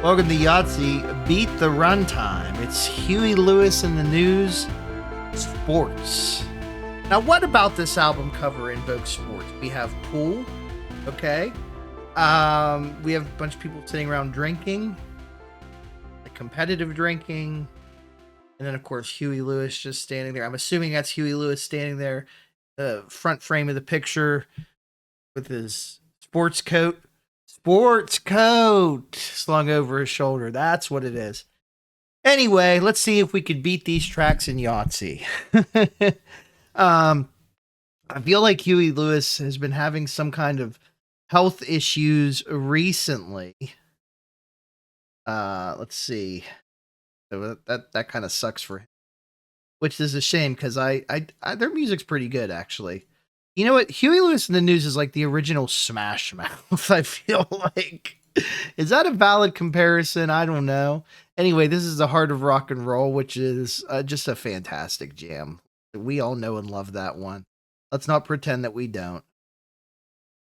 Welcome to Yahtzee, Beat the Runtime. It's Huey Lewis in the news, sports. Now, what about this album cover invokes sports? We have pool, okay? We have a bunch of people sitting around drinking, like competitive drinking, and then, of course, Huey Lewis just standing there. I'm assuming that's Huey Lewis standing there, the front frame of the picture with his sports coat slung over his shoulder. That's what it is. Anyway, let's see if we could beat these tracks in Yahtzee. I feel like Huey Lewis has been having some kind of health issues recently. Let's see. So that kind of sucks for him, which is a shame because I their music's pretty good actually. You know what? Huey Lewis in the News is like the original Smash Mouth, I feel like. Is that a valid comparison? I don't know. Anyway, this is the Heart of Rock and Roll, which is just a fantastic jam. We all know and love that one. Let's not pretend that we don't.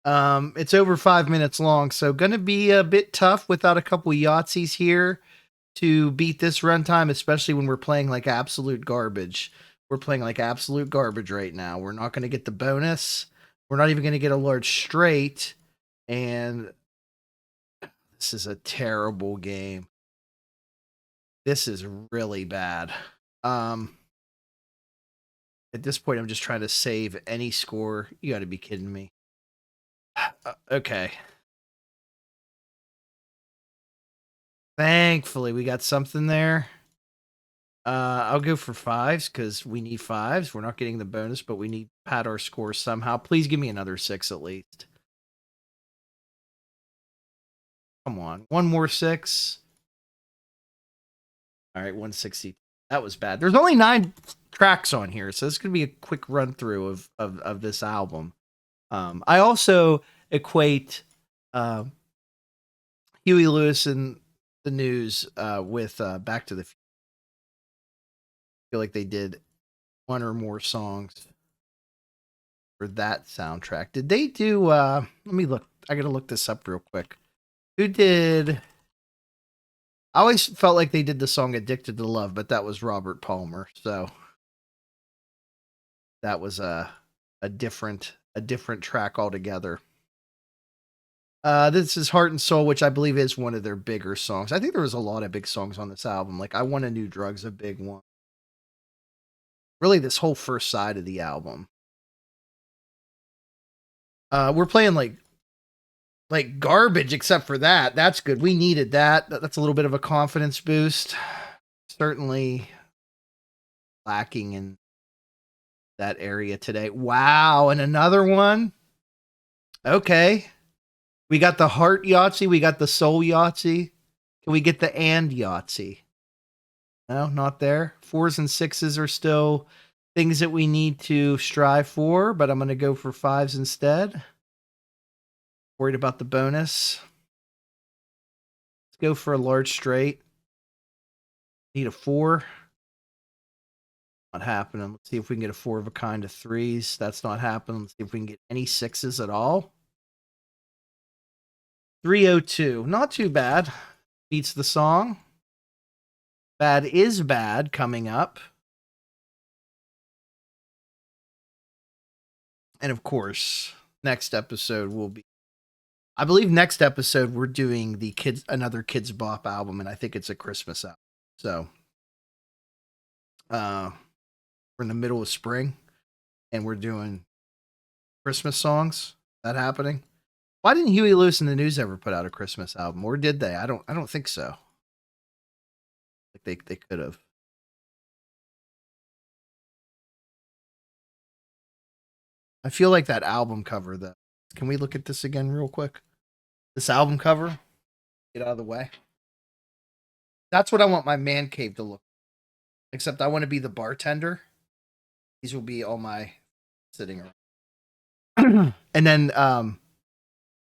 It's over 5 minutes long, so going to be a bit tough without a couple Yahtzees here to beat this runtime, especially when we're playing like absolute garbage. We're playing like absolute garbage right now. We're not going to get the bonus. We're not even going to get a large straight. And this is a terrible game. This is really bad. At this point, I'm just trying to save any score. You got to be kidding me. Okay. Thankfully, we got something there. I'll go for fives because we need fives. We're not getting the bonus, but we need to pad our score somehow. Please give me another 6 at least. Come on. One more 6. All right, 160. That was bad. There's only 9 tracks on here, so this is going to be a quick run through of this album. I also equate Huey Lewis in the News with Back to the Future. Feel like they did one or more songs for that soundtrack. Did they do let me look. I gotta look this up real quick. Who did I always felt like they did the song Addicted to Love, but that was Robert Palmer. So that was a different track altogether. This is Heart and Soul, which I believe is one of their bigger songs. I think there was a lot of big songs on this album. Like I Want a New Drug's a big one. Really, this whole first side of the album. We're playing like garbage, except for that. That's good. We needed that. That's a little bit of a confidence boost. Certainly lacking in that area today. Wow, and another one. Okay. We got the Heart Yahtzee. We got the Soul Yahtzee. Can we get the And Yahtzee? No, not there. 4s and 6s are still things that we need to strive for, but I'm going to go for 5s instead. Worried about the bonus. Let's go for a large straight. Need a 4. Not happening. Let's see if we can get a 4 of a kind of 3s. That's not happening. Let's see if we can get any 6s at all. 302. Not too bad. Beats the song. Bad is Bad coming up. And of course, next episode will be, I believe next episode we're doing the another Kids Bop album, and I think it's a Christmas album. So we're in the middle of spring and we're doing Christmas songs. That happening? Why didn't Huey Lewis in the News ever put out a Christmas album? Or did they? I don't think so. Like they could have. I feel like that album cover though. Can we look at this again real quick? This album cover? Get out of the way. That's what I want my man cave to look. Except I want to be the bartender. These will be all my sitting around. And then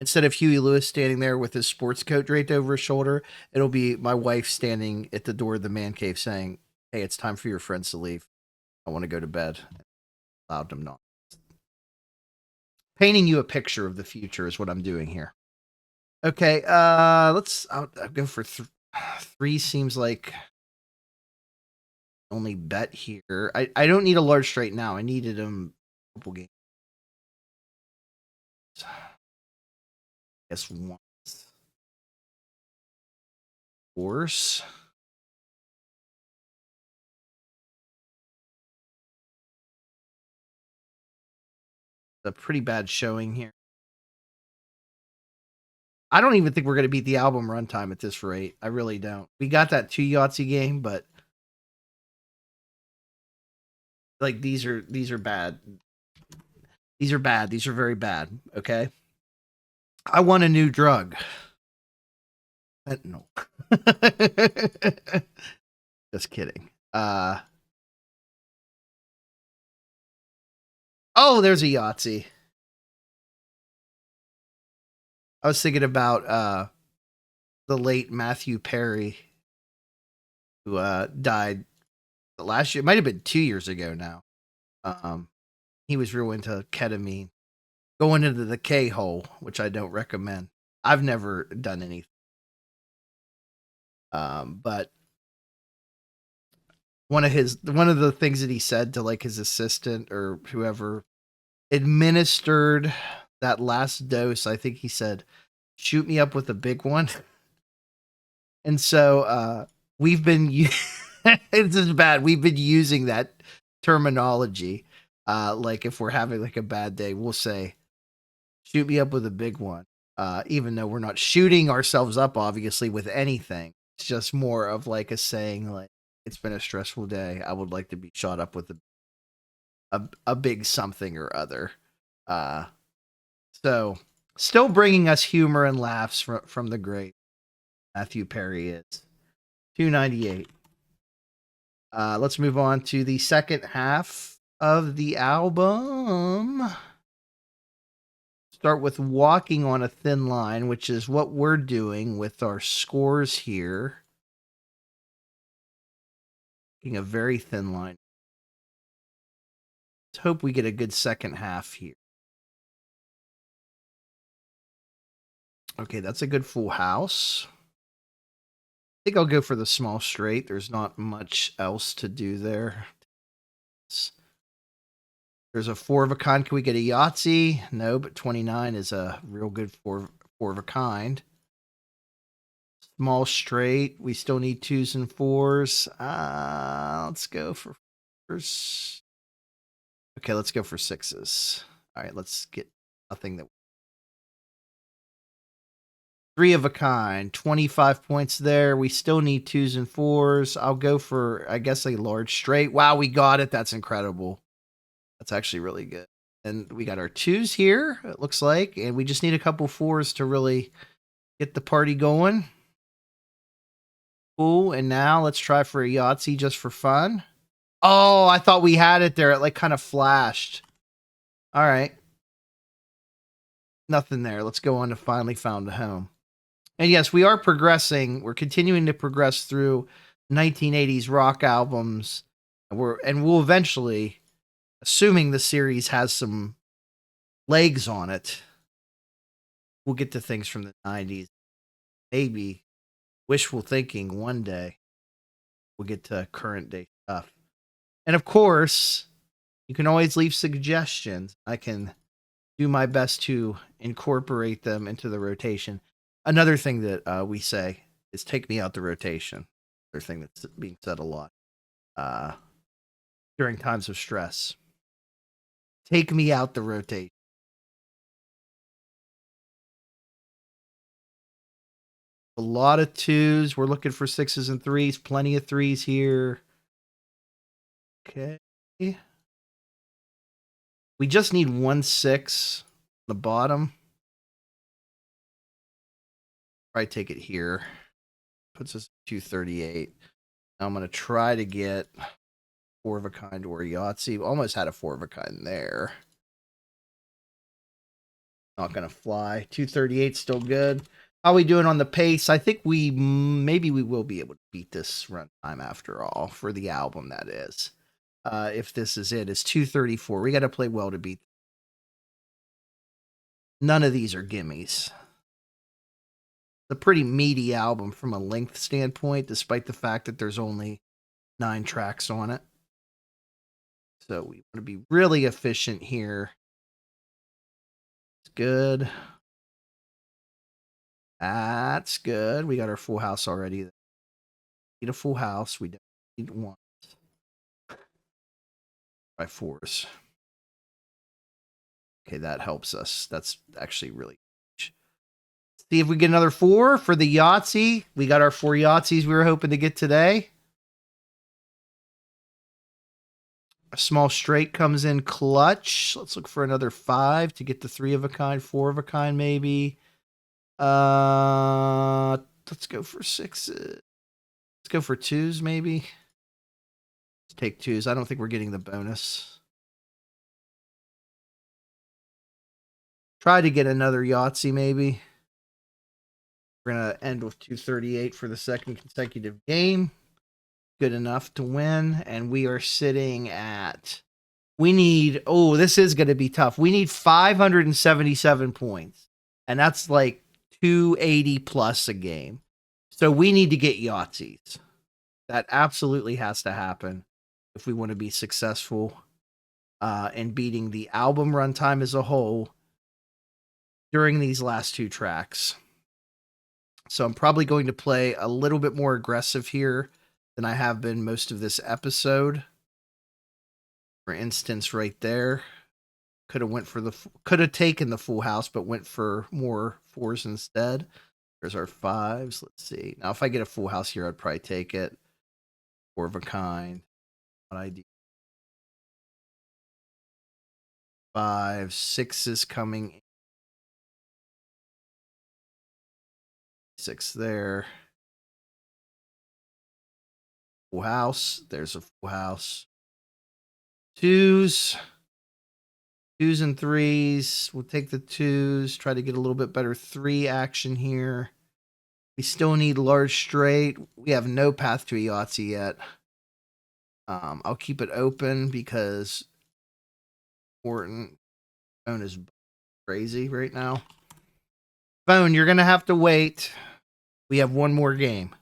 instead of Huey Lewis standing there with his sports coat draped over his shoulder, it'll be my wife standing at the door of the man cave saying, "Hey, it's time for your friends to leave. I want to go to bed." Allowed them not. Painting you a picture of the future is what I'm doing here. Okay, I'll go for 3 seems like only bet here. I don't need a large straight now. I needed him a couple games. Guess once. Force. A pretty bad showing here. I don't even think we're going to beat the album runtime at this rate. I really don't. We got that 2 Yahtzee game, but like these are bad. These are bad. These are very bad. Okay. I want a new drug. Fentanyl. Just kidding. Oh, there's a Yahtzee. I was thinking about the late Matthew Perry, who died last year. It might have been 2 years ago now. He was real into ketamine, going into the K hole, which I don't recommend. I've never done anything. But one of the things that he said to like his assistant or whoever administered that last dose, I think he said, "Shoot me up with a big one." And so we've been it's just bad. We've been using that terminology. Like if we're having like a bad day, we'll say, "Shoot me up with a big one." Even though we're not shooting ourselves up, obviously, with anything. It's just more of like a saying, like, "It's been a stressful day. I would like to be shot up with a big something or other." So still bringing us humor and laughs from the great Matthew Perry is 298. Let's move on to the second half of the album. Start with Walking on a Thin Line, which is what we're doing with our scores here. Taking a very thin line. Let's hope we get a good second half here. Okay, that's a good full house. I think I'll go for the small straight. There's not much else to do there. There's a 4 of a kind. Can we get a Yahtzee? No, but 29 is a real good 4 of a kind. Small straight. We still need 2s and 4s. Let's go for 4s. Okay, let's go for 6s. All right, let's get nothing that. 3 of a kind. 25 points there. We still need 2s and 4s. I'll go for, I guess, a large straight. Wow, we got it. That's incredible. That's actually really good. And we got our 2s here, it looks like. And we just need a couple 4s to really get the party going. Cool. And now let's try for a Yahtzee just for fun. Oh, I thought we had it there. It like kind of flashed. All right. Nothing there. Let's go on to Finally Found a Home. And yes, we are progressing. We're continuing to progress through 1980s rock albums. And we'll eventually, assuming the series has some legs on it, we'll get to things from the 90s. Maybe wishful thinking one day we'll get to current day stuff. And of course, you can always leave suggestions. I can do my best to incorporate them into the rotation. Another thing that we say is take me out the rotation. Another thing that's being said a lot during times of stress. Take me out the rotation. A lot of 2s. We're looking for 6s and 3s. Plenty of 3s here. Okay. We just need 1 6 on the bottom. Probably take it here. Puts us at 238. Now I'm going to try to get 4 of a kind or a Yahtzee. Almost had a 4 of a kind there. Not going to fly. 238 still good. How are we doing on the pace? I think maybe we will be able to beat this runtime after all, for the album, that is. If this is it, it's 234. We got to play well to beat. None of these are gimmies. a pretty meaty album from a length standpoint, despite the fact that there's only 9 tracks on it. So we want to be really efficient here. It's good. That's good. We got our full house already. We need a full house. We don't need 1 by 4s. Okay, that helps us. That's actually really huge. See if we get another 4 for the Yahtzee. We got our 4 Yahtzees we were hoping to get today. A small straight comes in clutch. Let's look for another 5 to get the 3 of a kind, 4 of a kind maybe. Let's go for 6. Let's go for 2s maybe. Let's take 2s. I don't think we're getting the bonus. Try to get another Yahtzee maybe. We're going to end with 238 for the second consecutive game. Good enough to win. And we are sitting at... We need... Oh, this is going to be tough. We need 577 points. And that's like 280 plus a game. So we need to get Yahtzees. That absolutely has to happen if we want to be successful in beating the album runtime as a whole during these last 2 tracks. So I'm probably going to play a little bit more aggressive here than I have been most of this episode. For instance, right there. Could have taken the full house, but went for more 4s instead. There's our 5s. Let's see. Now, if I get a full house here, I'd probably take it. 4 of a kind. What I do? 5, 6s coming in. 6 there. Full house. There's a full house. 2s. 2s and 3s. We'll take the 2s. Try to get a little bit better 3 action here. We still need large straight. We have no path to a Yahtzee yet. I'll keep it open because important. Phone is crazy right now. Phone, you're going to have to wait. We have 1 more game.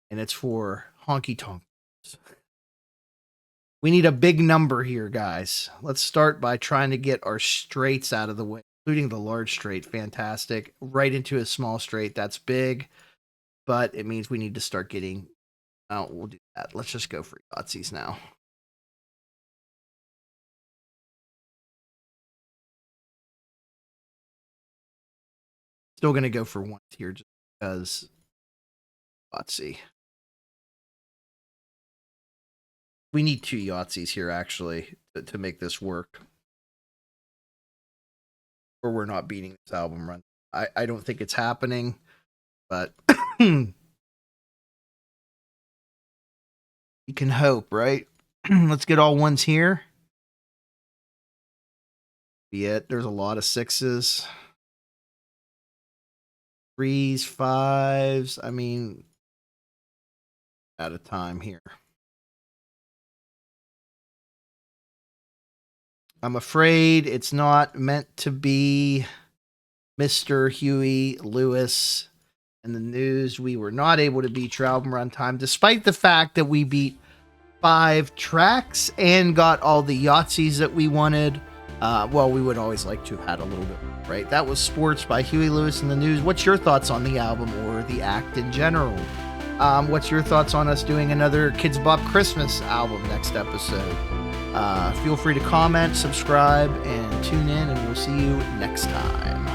And it's for honky tonk. We need a big number here, guys. Let's start by trying to get our straights out of the way, including the large straight. Fantastic. Right into a small straight. That's big. But it means we need to start getting... Oh, we'll do that. Let's just go for Yahtzees now. Still going to go for 1 here just because... Yahtzee. We need 2 Yahtzees here, actually, to make this work. Or we're not beating this album run. I don't think it's happening, but you can hope, right? Let's get all 1s here. Be it. There's a lot of 6s. 3s, 5s. I mean, out of time here. I'm afraid it's not meant to be Mr. Huey Lewis and the news. We were not able to beat your album runtime, despite the fact that we beat 5 tracks and got all the Yahtzees that we wanted. Well, we would always like to have had a little bit more, right? That was Sports by Huey Lewis and the News. What's your thoughts on the album or the act in general? What's your thoughts on us doing another Kids Bop Christmas album next episode? Feel free to comment, subscribe, and tune in, and we'll see you next time.